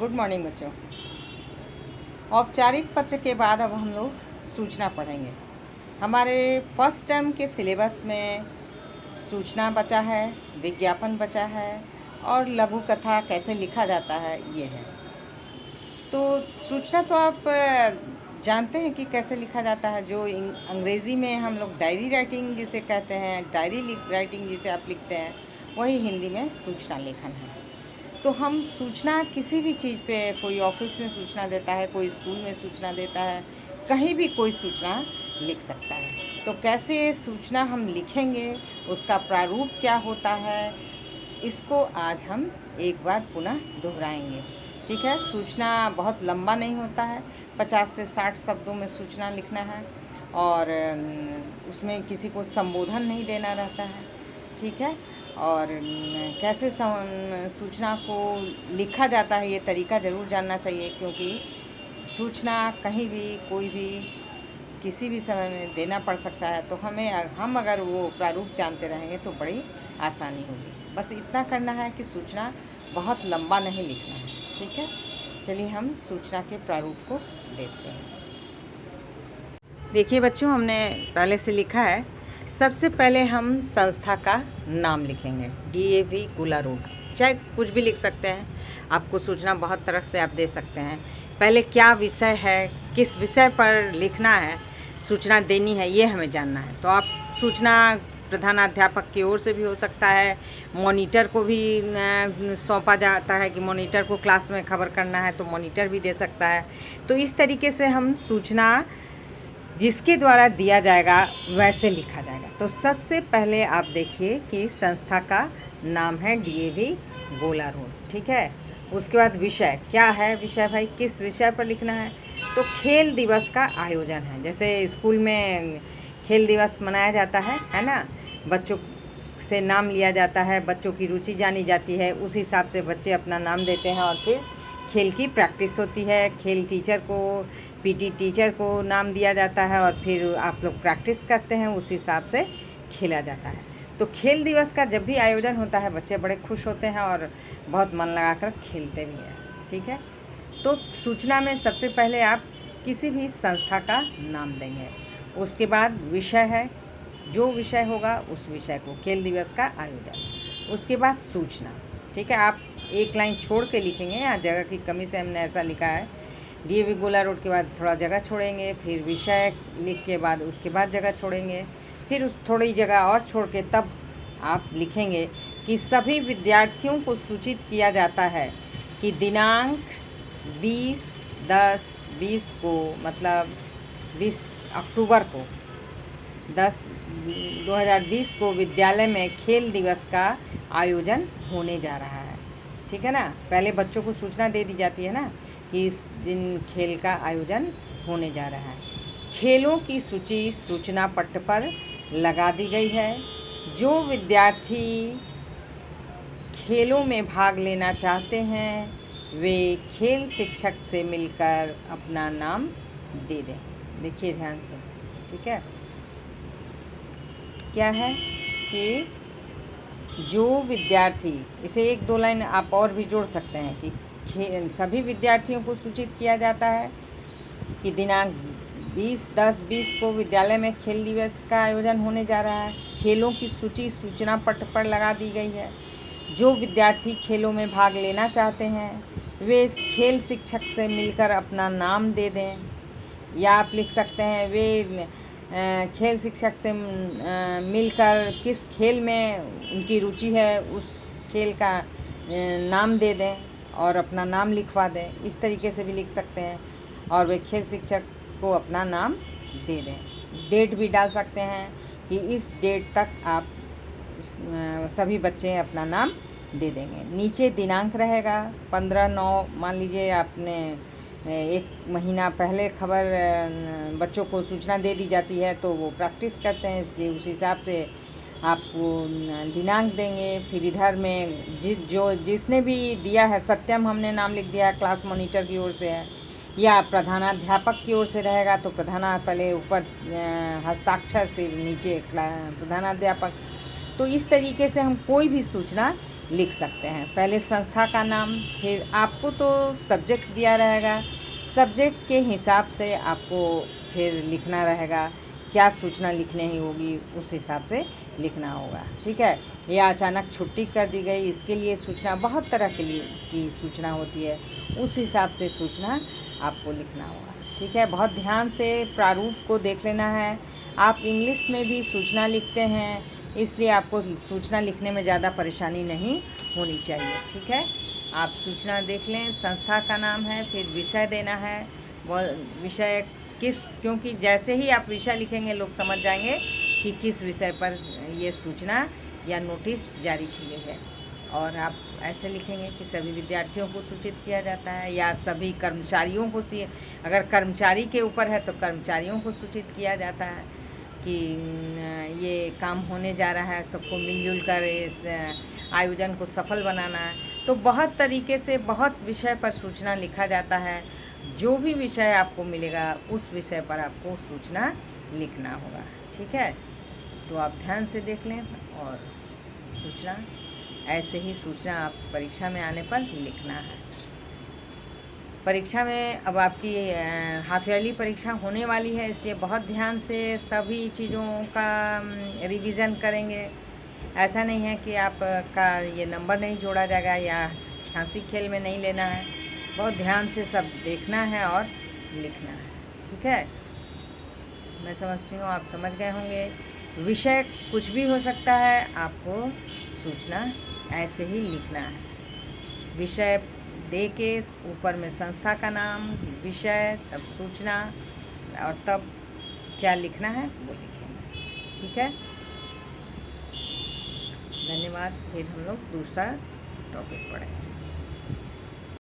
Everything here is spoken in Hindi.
गुड मॉर्निंग बच्चों। औपचारिक पत्र के बाद अब हम लोग सूचना पढ़ेंगे। हमारे फर्स्ट टर्म के सिलेबस में सूचना बचा है, विज्ञापन बचा है और लघु कथा कैसे लिखा जाता है ये है। तो सूचना तो आप जानते हैं कि कैसे लिखा जाता है। जो अंग्रेज़ी में हम लोग डायरी राइटिंग जिसे कहते हैं, डायरी राइटिंग जिसे आप लिखते हैं, वही हिंदी में सूचना लेखन है। तो हम सूचना किसी भी चीज़ पे, कोई ऑफिस में सूचना देता है, कोई स्कूल में सूचना देता है, कहीं भी कोई सूचना लिख सकता है। तो कैसे सूचना हम लिखेंगे, उसका प्रारूप क्या होता है, इसको आज हम एक बार पुनः दोहराएंगे। ठीक है। सूचना बहुत लंबा नहीं होता है, 50 से 60 शब्दों में सूचना लिखना है और उसमें किसी को संबोधन नहीं देना रहता है। ठीक है। और कैसे सूचना को लिखा जाता है ये तरीका ज़रूर जानना चाहिए, क्योंकि सूचना कहीं भी कोई भी किसी भी समय में देना पड़ सकता है। तो हम अगर वो प्रारूप जानते रहेंगे तो बड़ी आसानी होगी। बस इतना करना है कि सूचना बहुत लंबा नहीं लिखना है। ठीक है। चलिए हम सूचना के प्रारूप को देखते हैं। देखिए बच्चों, हमने पहले से लिखा है। सबसे पहले हम संस्था का नाम लिखेंगे, DAV गोला रोड, चाहे कुछ भी लिख सकते हैं। आपको सूचना बहुत तरह से आप दे सकते हैं। पहले क्या विषय है, किस विषय पर लिखना है, सूचना देनी है, ये हमें जानना है। तो आप सूचना प्रधानाध्यापक की ओर से भी हो सकता है, मॉनिटर को भी सौंपा जाता है कि मॉनिटर को क्लास में खबर करना है तो मॉनिटर भी दे सकता है। तो इस तरीके से हम सूचना जिसके द्वारा दिया जाएगा वैसे लिखा जाएगा। तो सबसे पहले आप देखिए कि संस्था का नाम है DAV गोला रोड। ठीक है। उसके बाद विषय क्या है, विषय भाई किस विषय पर लिखना है। तो खेल दिवस का आयोजन है। जैसे स्कूल में खेल दिवस मनाया जाता है ना, बच्चों से नाम लिया जाता है, बच्चों की रुचि जानी जाती है, उस हिसाब से बच्चे अपना नाम देते हैं और फिर खेल की प्रैक्टिस होती है। खेल टीचर को, PT टीचर को नाम दिया जाता है और फिर आप लोग प्रैक्टिस करते हैं, उस हिसाब से खेला जाता है। तो खेल दिवस का जब भी आयोजन होता है बच्चे बड़े खुश होते हैं और बहुत मन लगाकर खेलते भी हैं। ठीक है। तो सूचना में सबसे पहले आप किसी भी संस्था का नाम देंगे। उसके बाद विषय है, जो विषय होगा उस विषय को, खेल दिवस का आयोजन। उसके बाद सूचना। ठीक है। आप एक लाइन छोड़ के लिखेंगे, यहाँ जगह की कमी से हमने ऐसा लिखा है। DAV गोला रोड के बाद थोड़ा जगह छोड़ेंगे, फिर विषय लिख के बाद उसके बाद जगह छोड़ेंगे, फिर उस थोड़ी जगह और छोड़ के तब आप लिखेंगे कि सभी विद्यार्थियों को सूचित किया जाता है कि दिनांक 20/10/20 को, मतलब 20 अक्टूबर को 2020 को विद्यालय में खेल दिवस का आयोजन होने जा रहा है। ठीक है ना। पहले बच्चों को सूचना दे दी जाती है ना कि इस दिन खेल का आयोजन होने जा रहा है। खेलों की सूची सूचना पट्ट पर लगा दी गई है। जो विद्यार्थी खेलों में भाग लेना चाहते हैं वे खेल शिक्षक से मिलकर अपना नाम दे दें। देखिए ध्यान से। ठीक है। क्या है कि जो विद्यार्थी, इसे 1-2 लाइन आप और भी जोड़ सकते हैं कि सभी विद्यार्थियों को सूचित किया जाता है कि दिनांक 20/10/20 को विद्यालय में खेल दिवस का आयोजन होने जा रहा है। खेलों की सूची सूचना पट्ट पर लगा दी गई है। जो विद्यार्थी खेलों में भाग लेना चाहते हैं वे खेल शिक्षक से मिलकर अपना नाम दे दें, या आप लिख सकते हैं वे खेल शिक्षक से मिलकर किस खेल में उनकी रुचि है उस खेल का नाम दे दें और अपना नाम लिखवा दें। इस तरीके से भी लिख सकते हैं। और वे खेल शिक्षक को अपना नाम दे दें। डेट भी डाल सकते हैं कि इस डेट तक आप सभी बच्चे अपना नाम दे देंगे। नीचे दिनांक रहेगा 15/9, मान लीजिए आपने 1 महीना पहले खबर बच्चों को सूचना दे दी जाती है तो वो प्रैक्टिस करते हैं, इसलिए उस हिसाब से आपको दिनांक देंगे। फिर इधर में जिसने भी दिया है, सत्यम हमने नाम लिख दिया है, क्लास मॉनिटर की ओर से है, या प्रधानाध्यापक की ओर से रहेगा तो पहले ऊपर हस्ताक्षर, फिर नीचे प्रधानाध्यापक। तो इस तरीके से हम कोई भी सूचना लिख सकते हैं। पहले संस्था का नाम, फिर आपको तो सब्जेक्ट दिया रहेगा, सब्जेक्ट के हिसाब से आपको फिर लिखना रहेगा, क्या सूचना लिखनी ही होगी उस हिसाब से लिखना होगा। ठीक है, या अचानक छुट्टी कर दी गई, इसके लिए सूचना, बहुत तरह के लिए की सूचना होती है, उस हिसाब से सूचना आपको लिखना होगा। ठीक है, बहुत ध्यान से प्रारूप को देख लेना है। आप इंग्लिश में भी सूचना लिखते हैं, इसलिए आपको सूचना लिखने में ज़्यादा परेशानी नहीं होनी चाहिए। ठीक है, आप सूचना देख लें, संस्था का नाम है, फिर विषय देना है, वो विषय किस, क्योंकि जैसे ही आप विषय लिखेंगे लोग समझ जाएंगे कि किस विषय पर ये सूचना या नोटिस जारी की गई है। और आप ऐसे लिखेंगे कि सभी विद्यार्थियों को सूचित किया जाता है, या सभी कर्मचारियों को, अगर कर्मचारी के ऊपर है तो कर्मचारियों को सूचित किया जाता है कि ये काम होने जा रहा है, सबको मिलजुल कर इस आयोजन को सफल बनाना है। तो बहुत तरीके से बहुत विषय पर सूचना लिखा जाता है। जो भी विषय आपको मिलेगा उस विषय पर आपको सूचना लिखना होगा। ठीक है, तो आप ध्यान से देख लें और सूचना, ऐसे ही सूचना आप परीक्षा में आने पर लिखना है। परीक्षा में अब आपकी हाफ ईयरली परीक्षा होने वाली है, इसलिए बहुत ध्यान से सभी चीज़ों का रिवीजन करेंगे। ऐसा नहीं है कि आपका ये नंबर नहीं जोड़ा जाएगा या हंसी खेल में नहीं लेना है, बहुत ध्यान से सब देखना है और लिखना है। ठीक है, मैं समझती हूँ आप समझ गए होंगे। विषय कुछ भी हो सकता है, आपको सूचना ऐसे ही लिखना है। विषय दे के ऊपर में संस्था का नाम, विषय, तब सूचना, और तब क्या लिखना है वो लिखेंगे। ठीक है, धन्यवाद। फिर हम लोग दूसरा टॉपिक पढ़ेंगे।